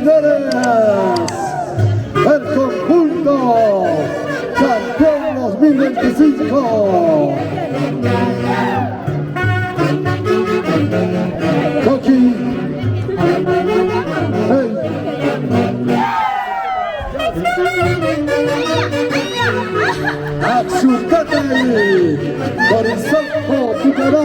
señores, el conjunto campeón 2025. Coqui. Hey. Axucate, Horizonte Pucará.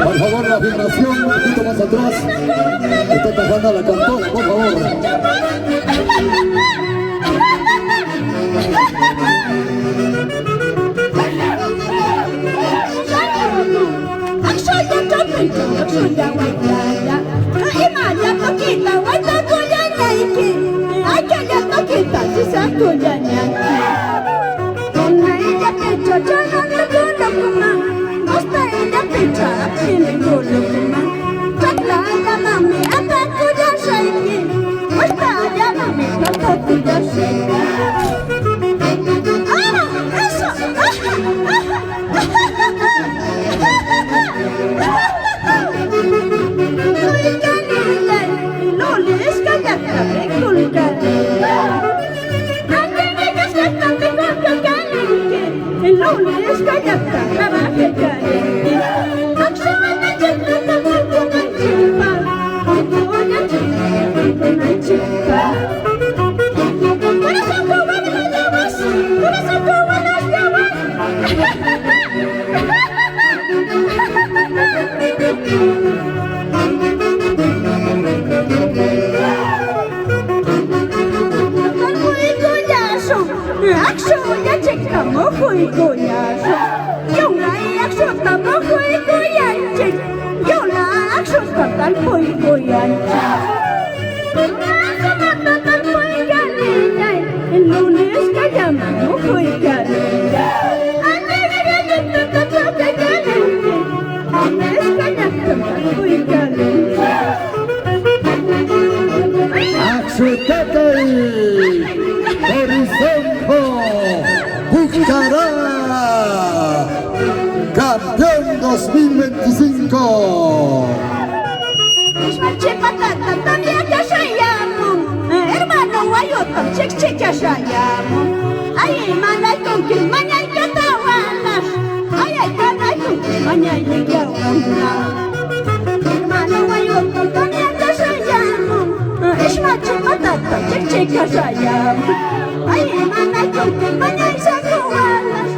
Por favor, la afirmación un poquito más atrás. Está tajando a la cantora, por favor. Horizonte Pucará, campeón 2025. Hermano guayotam, chica shayamo. Ay, manay con que mañana catawanas. Ay, canay con que mañana yawana. Hermano guayotam, también shayamo. Es macho patata, chica shayamo. Ay, manay con que mañana sacuanas.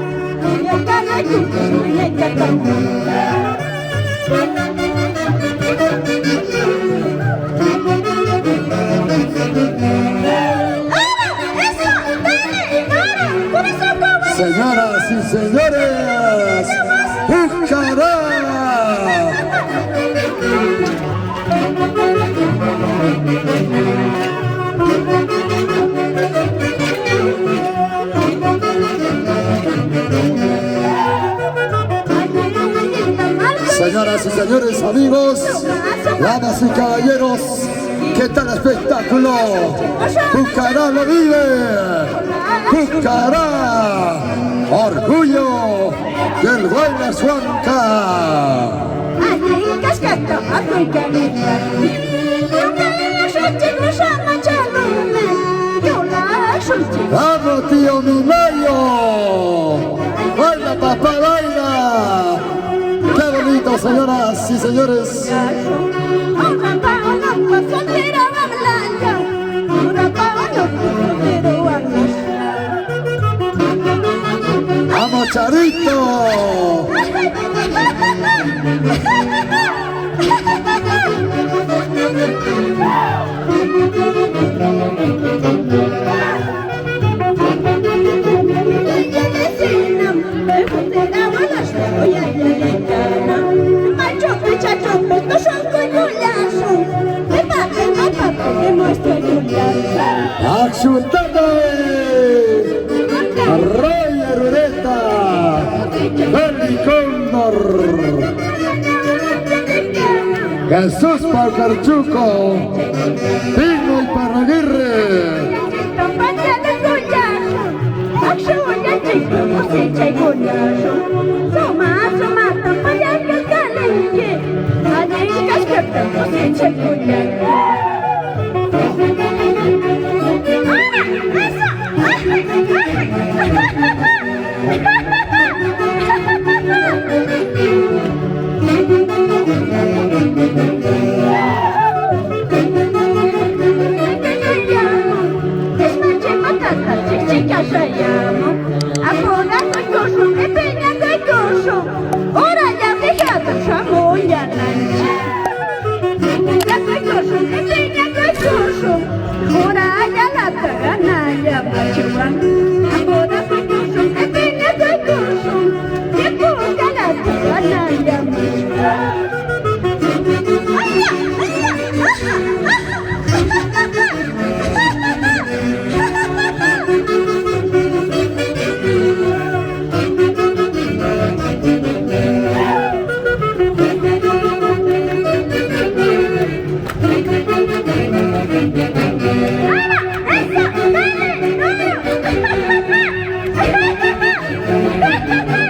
Ay, canay con que mañana catawanas. Señoras y señores, Pucará. Señoras y señores, amigos, damas y caballeros, ¿qué tal espectáculo? Pucará lo vive. Pucará, orgullo del Guaylazuanca. ¡Vamos, tío Mimayo! ¡Baila, papá, baila! ¡Qué bonito, señoras y señores! ¡Vamos, Charito! Axutate, Roger Ureta, Feli Cóndor, Jesús Paucarchuco, Pino y Parraguirre.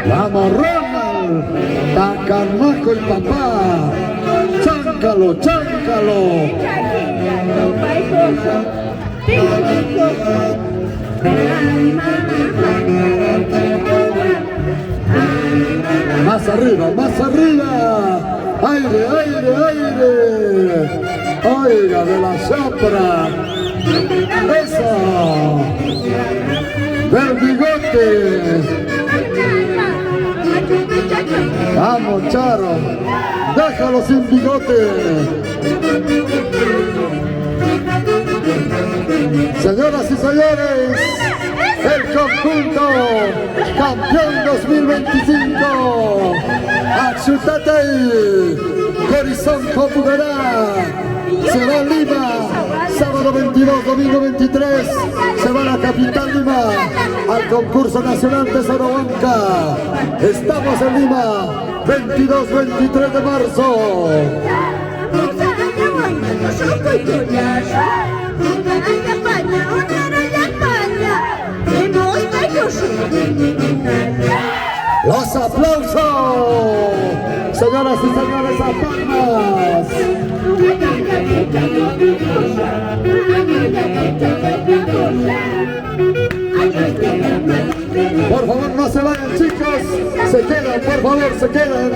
Vamos Ronald, Tacarmaco el papá, cháncalo, cháncalo. Más arriba, más arriba. Aire, aire, aire. Oiga, de la sopra. Eso. Del bigote. Vamos, Charo. Déjalo sin bigote. Señoras y señores, el conjunto campeón 2025, Axutate, Corizón Copugará, será Lima, sábado 22, domingo 23, se va a la capital Lima, al concurso nacional de Sorobanca. Estamos en Lima, 22-23 de marzo. Los aplausos, señoras y señores, a palmas. Por favor, no se vayan, chicos, se quedan, por favor, se quedan.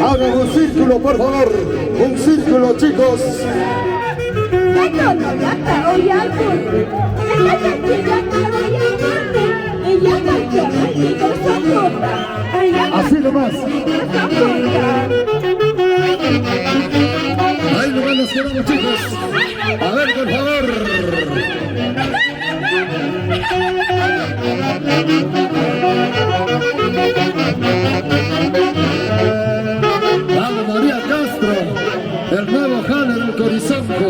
Hagan un círculo, por favor, un círculo, chicos. Así nomás. Ahí nomás nos quedamos, chicos. A ver, por favor. Vamos, María Castro, el nuevo Jale del Corizonco.